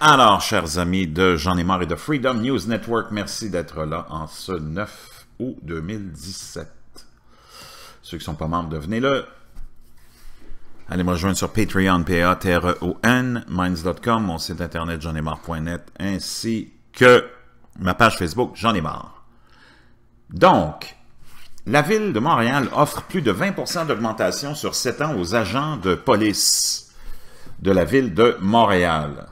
Alors, chers amis de J'en ai marre et de Freedom News Network, merci d'être là en ce 9 août 2017. Ceux qui ne sont pas membres, devenez-le. Allez me rejoindre sur Patreon, P-A-T-R-E-O-N, Minds.com, mon site internet j'enaismarre.net, ainsi que ma page Facebook J'en ai marre. Donc, la Ville de Montréal offre plus de 20% d'augmentation sur 7 ans aux agents de police de la Ville de Montréal.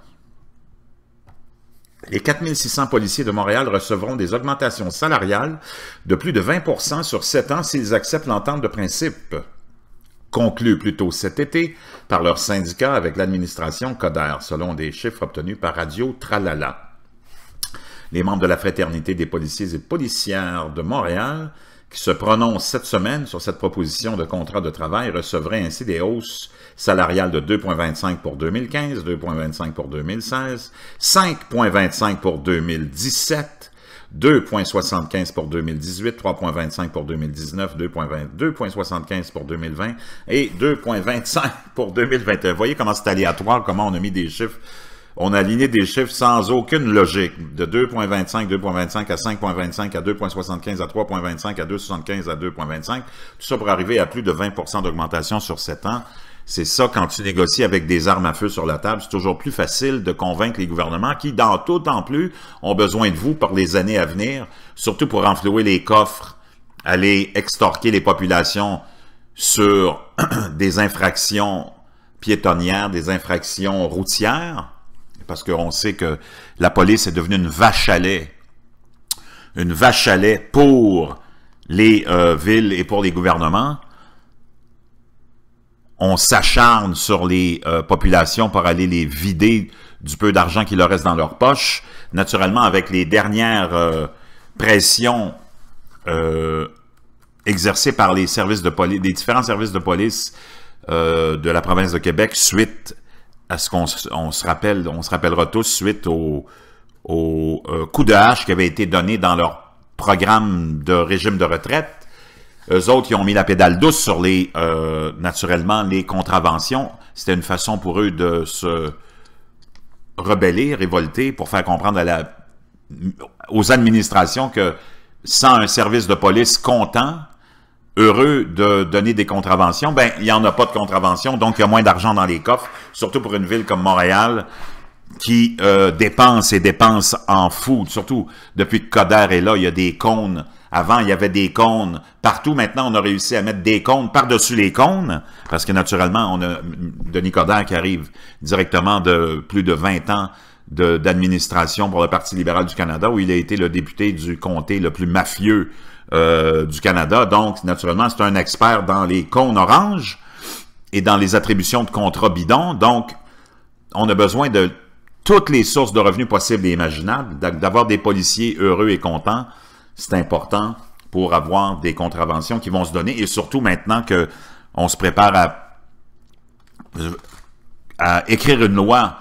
Les 4600 policiers de Montréal recevront des augmentations salariales de plus de 20% sur 7 ans s'ils acceptent l'entente de principe, conclue plus tôt cet été par leur syndicat avec l'administration Coder, selon des chiffres obtenus par Radio Tralala. Les membres de la Fraternité des policiers et policières de Montréal, qui se prononcent cette semaine sur cette proposition de contrat de travail, recevraient ainsi des hausses salariales de 2,25 pour 2015, 2,25 pour 2016, 5,25 pour 2017, 2,75 pour 2018, 3,25 pour 2019, 2,75 pour 2020 et 2,25 pour 2021. Vous voyez comment c'est aléatoire, comment on a mis des chiffres. On a aligné des chiffres sans aucune logique, de 2,25, 2,25 à 5,25 à 2,75 à 3,25 à 2,75 à 2,25, tout ça pour arriver à plus de 20% d'augmentation sur 7 ans. C'est ça, quand tu négocies avec des armes à feu sur la table, c'est toujours plus facile de convaincre les gouvernements qui, d'autant plus, ont besoin de vous pour les années à venir, surtout pour renflouer les coffres, aller extorquer les populations sur des infractions piétonnières, des infractions routières, parce qu'on sait que la police est devenue une vache à lait pour les villes et pour les gouvernements. On s'acharne sur les populations pour aller les vider du peu d'argent qui leur reste dans leur poche. Naturellement, avec les dernières pressions exercées par les services de police, les différents services de police de la province de Québec, suite à ce qu'on se rappellera tous, suite au coup de hache qui avait été donné dans leur programme de régime de retraite. Eux autres, ils ont mis la pédale douce sur les, naturellement, les contraventions. C'était une façon pour eux de se rebeller, révolter, pour faire comprendre aux administrations que sans un service de police comptant, heureux de donner des contraventions, ben il n'y en a pas de contraventions, donc il y a moins d'argent dans les coffres, surtout pour une ville comme Montréal, qui dépense et dépense en fou. Surtout depuis que Coder est là, il y a des cônes. Avant, il y avait des cônes partout. Maintenant, on a réussi à mettre des cônes par-dessus les cônes, parce que naturellement, on a Denis Coder qui arrive directement de plus de 20 ans d'administration pour le Parti libéral du Canada, où il a été le député du comté le plus mafieux du Canada. Donc, naturellement, c'est un expert dans les cônes oranges et dans les attributions de contrats bidons. Donc, on a besoin de toutes les sources de revenus possibles et imaginables, d'avoir des policiers heureux et contents. C'est important pour avoir des contraventions qui vont se donner, et surtout maintenant qu'on se prépare à écrire une loi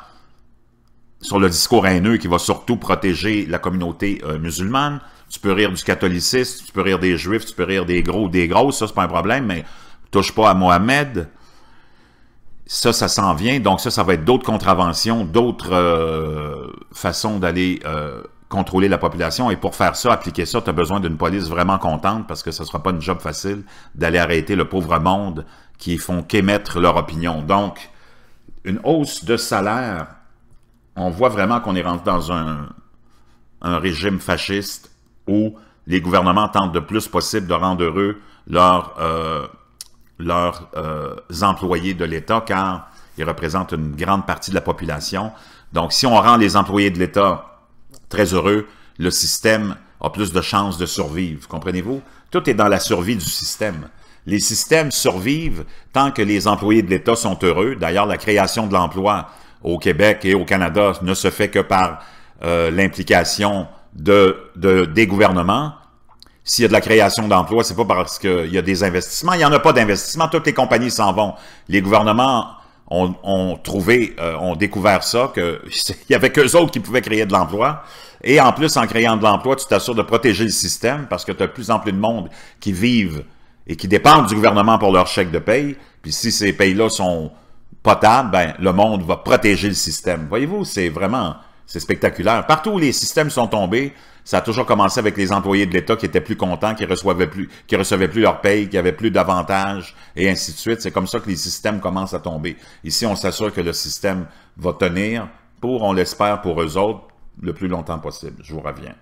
sur le discours haineux qui va surtout protéger la communauté musulmane. Tu peux rire du catholicisme, tu peux rire des juifs, tu peux rire des gros ou des grosses, ça c'est pas un problème, mais touche pas à Mohamed. Ça s'en vient, donc ça va être d'autres contraventions, d'autres façons d'aller contrôler la population, et pour faire ça, appliquer ça, tu as besoin d'une police vraiment contente, parce que ce ne sera pas une job facile d'aller arrêter le pauvre monde qui font qu'émettre leur opinion. Donc, une hausse de salaire, on voit vraiment qu'on est rentré dans un régime fasciste où les gouvernements tentent le plus possible de rendre heureux leurs employés de l'État, car ils représentent une grande partie de la population. Donc, si on rend les employés de l'État très heureux, le système a plus de chances de survivre. Comprenez-vous? Tout est dans la survie du système. Les systèmes survivent tant que les employés de l'État sont heureux. D'ailleurs, la création de l'emploi au Québec et au Canada ne se fait que par l'implication des gouvernements. S'il y a de la création d'emplois, c'est pas parce qu'il y a des investissements. Il n'y en a pas d'investissement. Toutes les compagnies s'en vont. Les gouvernements ont découvert ça, qu'il y avait qu'eux autres qui pouvaient créer de l'emploi. Et en plus, en créant de l'emploi, tu t'assures de protéger le système, parce que tu as de plus en plus de monde qui vivent et qui dépendent du gouvernement pour leur chèque de paye. Puis si ces payes-là sont potable, ben, le monde va protéger le système. Voyez-vous, c'est spectaculaire. Partout où les systèmes sont tombés, ça a toujours commencé avec les employés de l'État qui étaient plus contents, qui recevaient plus leur paye, qui avaient plus d'avantages, et ainsi de suite. C'est comme ça que les systèmes commencent à tomber. Ici, on s'assure que le système va tenir pour, on l'espère pour eux autres, le plus longtemps possible. Je vous reviens.